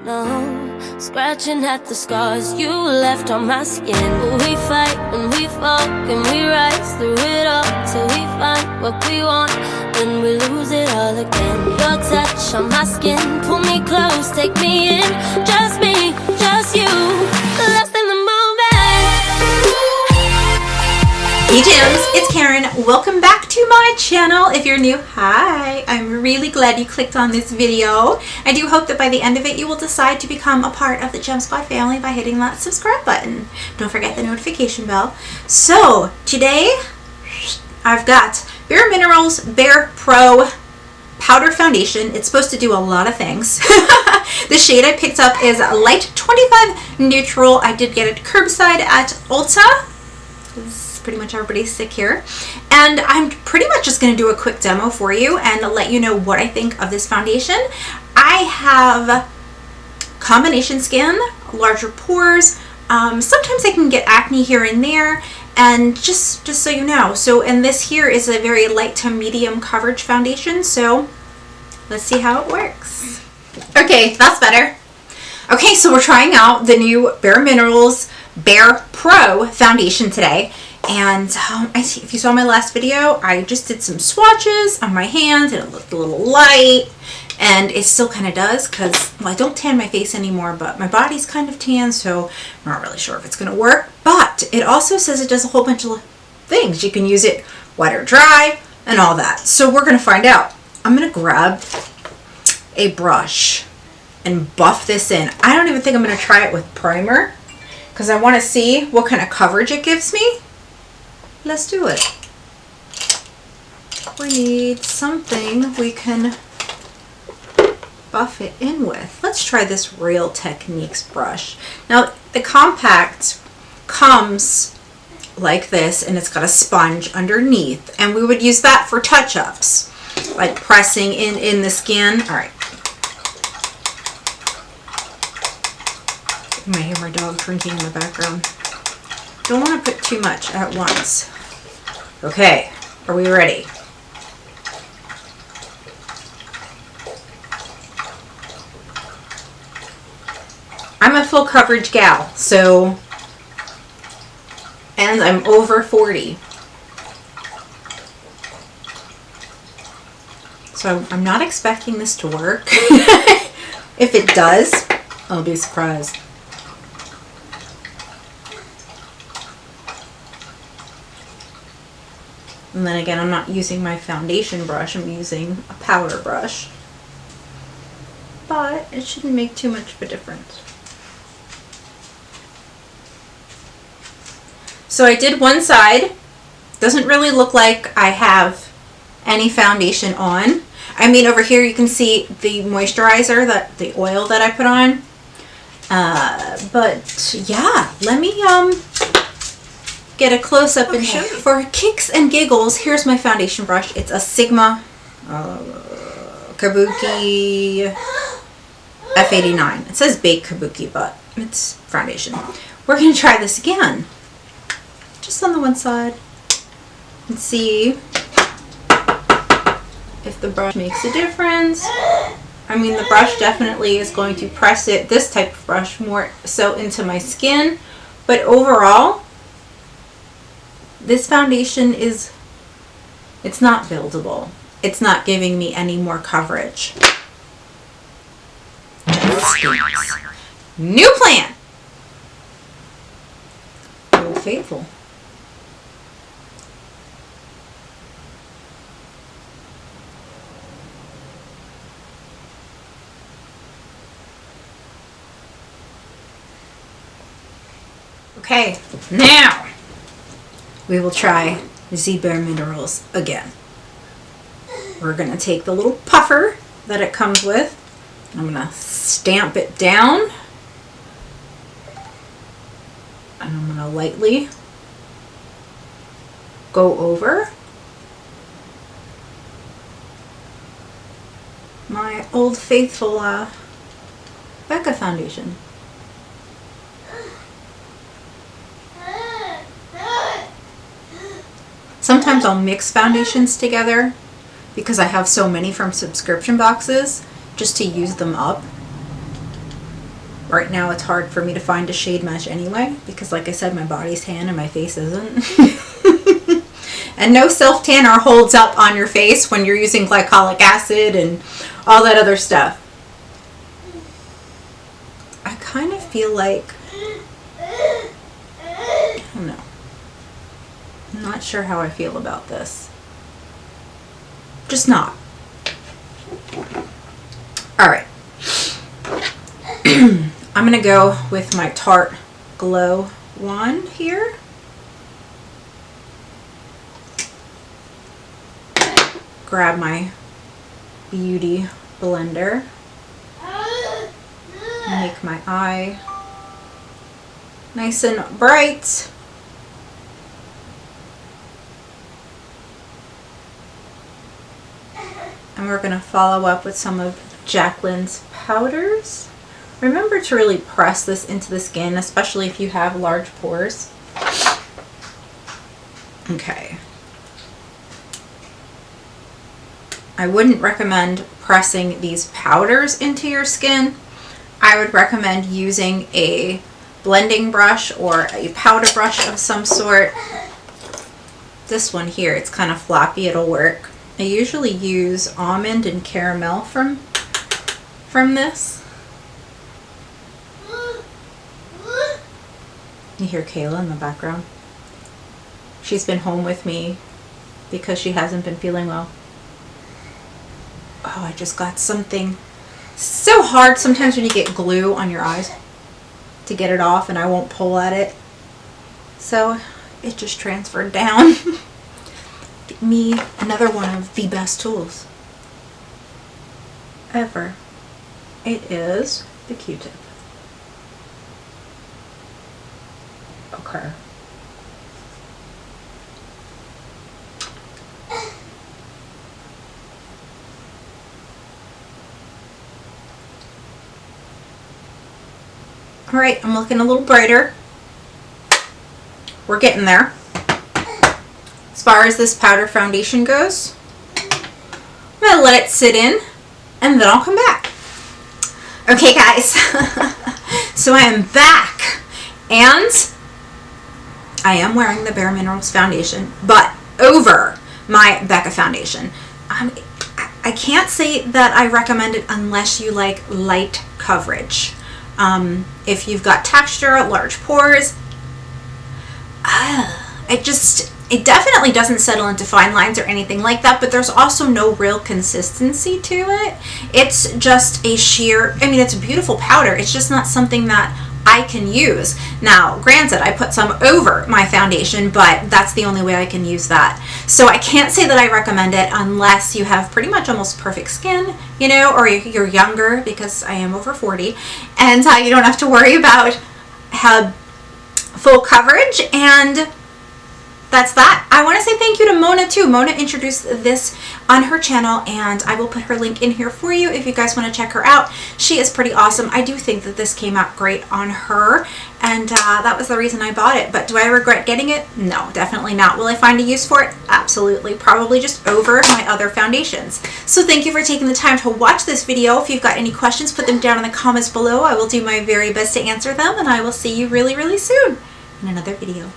No, scratching at the scars you left on my skin. We fight and we fall and we rise through it all till we find what we want. Then we lose it all again. Your touch on my skin, pull me close, take me in. Just me, just you, lost in the moment. Hey Gems, it's Karen. Welcome back to my channel. If you're new, hi. I'm really glad you clicked on this video. I do hope that by the end of it you will decide to become a part of the Gem Squad family by hitting that subscribe button. Don't forget the notification bell. So today I've got Bare Minerals Bare Pro Powder Foundation. It's supposed to do a lot of things. The shade I picked up is Light 25 Neutral. I did get it curbside at Ulta. Pretty much everybody's sick here, and I'm pretty much just going to do a quick demo for you and let you know what I think of this foundation. I have combination skin, larger pores, sometimes I can get acne here and there, and just so you know. And this here is a very light to medium coverage foundation, so let's see how it works. Okay, that's better. Okay, so we're trying out the new Bare Minerals Bare Pro foundation today. And if you saw my last video, I just did some swatches on my hands and it looked a little light, and it still kind of does because, well, I don't tan my face anymore, but my body's kind of tan, so I'm not really sure if it's going to work. But it also says it does a whole bunch of things. You can use it wet or dry and all that. So we're going to find out. I'm going to grab a brush and buff this in. I don't even think I'm going to try it with primer because I want to see what kind of coverage it gives me. Let's do it. We need something we can buff it in with. Let's try this Real Techniques brush. Now, the compact comes like this, and it's got a sponge underneath, and we would use that for touch-ups, like pressing in the skin. All right. You might hear my dog drinking in the background. Don't want to put too much at once. Okay, are we ready? I'm a full coverage gal, so, and I'm over 40. So I'm not expecting this to work. If it does, I'll be surprised. And then again, I'm not using my foundation brush, I'm using a powder brush. But it shouldn't make too much of a difference. So I did one side. Doesn't really look like I have any foundation on. I mean, over here you can see the moisturizer, the oil that I put on. But yeah, let me get a close-up and show you. For kicks and giggles, here's my foundation brush. It's a Sigma Kabuki F89. It says Baked Kabuki, but it's foundation. We're going to try this again. Just on the one side. And see if the brush makes a difference. I mean, the brush definitely is going to press it, this type of brush, more so into my skin. But overall, this foundation it's not buildable. It's not giving me any more coverage. New plan. Old Faithful. Okay, now we will try the Bare Minerals again. We're going to take the little puffer that it comes with. I'm going to stamp it down. And I'm going to lightly go over my Old Faithful Becca foundation. Sometimes I'll mix foundations together because I have so many from subscription boxes just to use them up. Right now it's hard for me to find a shade match anyway, because like I said, my body's tan and my face isn't. And no self tanner holds up on your face when you're using glycolic acid and all that other stuff. I kind of feel like, I don't know. I'm not sure how I feel about this. Just not. Alright. I'm going to go with my Tarte Glow wand here. Grab my beauty blender. Make my eye nice and bright. And we're going to follow up with some of Jacqueline's powders. Remember to really press this into the skin, especially if you have large pores. Okay. I wouldn't recommend pressing these powders into your skin. I would recommend using a blending brush or a powder brush of some sort. This one here, it's kind of floppy, it'll work. I usually use almond and caramel from this. You hear Kayla in the background. She's been home with me because she hasn't been feeling well. Oh, I just got something so hard sometimes when you get glue on your eyes to get it off, and I won't pull at it. So it just transferred down. Me, another one of the best tools ever. It is the Q-tip. Okay. All right, I'm looking a little brighter. We're getting there. As far as this powder foundation goes, I'm gonna let it sit in and then I'll come back. Okay guys, so I am back and I am wearing the Bare Minerals foundation, but over my Becca foundation. I can't say that I recommend it unless you like light coverage. If you've got texture, large pores, it definitely doesn't settle into fine lines or anything like that, but there's also no real consistency to it. It's just a sheer, I mean, it's a beautiful powder. It's just not something that I can use. Now, granted, I put some over my foundation, but that's the only way I can use that. So I can't say that I recommend it unless you have pretty much almost perfect skin, you know, or you're younger, because I am over 40, and you don't have to worry about full coverage. And that's that. I want to say thank you to Mona too. Mona introduced this on her channel, and I will put her link in here for you if you guys want to check her out. She is pretty awesome. I do think that this came out great on her, and that was the reason I bought it. But do I regret getting it? No, definitely not. Will I find a use for it? Absolutely. Probably just over my other foundations. So thank you for taking the time to watch this video. If you've got any questions, put them down in the comments below. I will do my very best to answer them, and I will see you really, really soon in another video.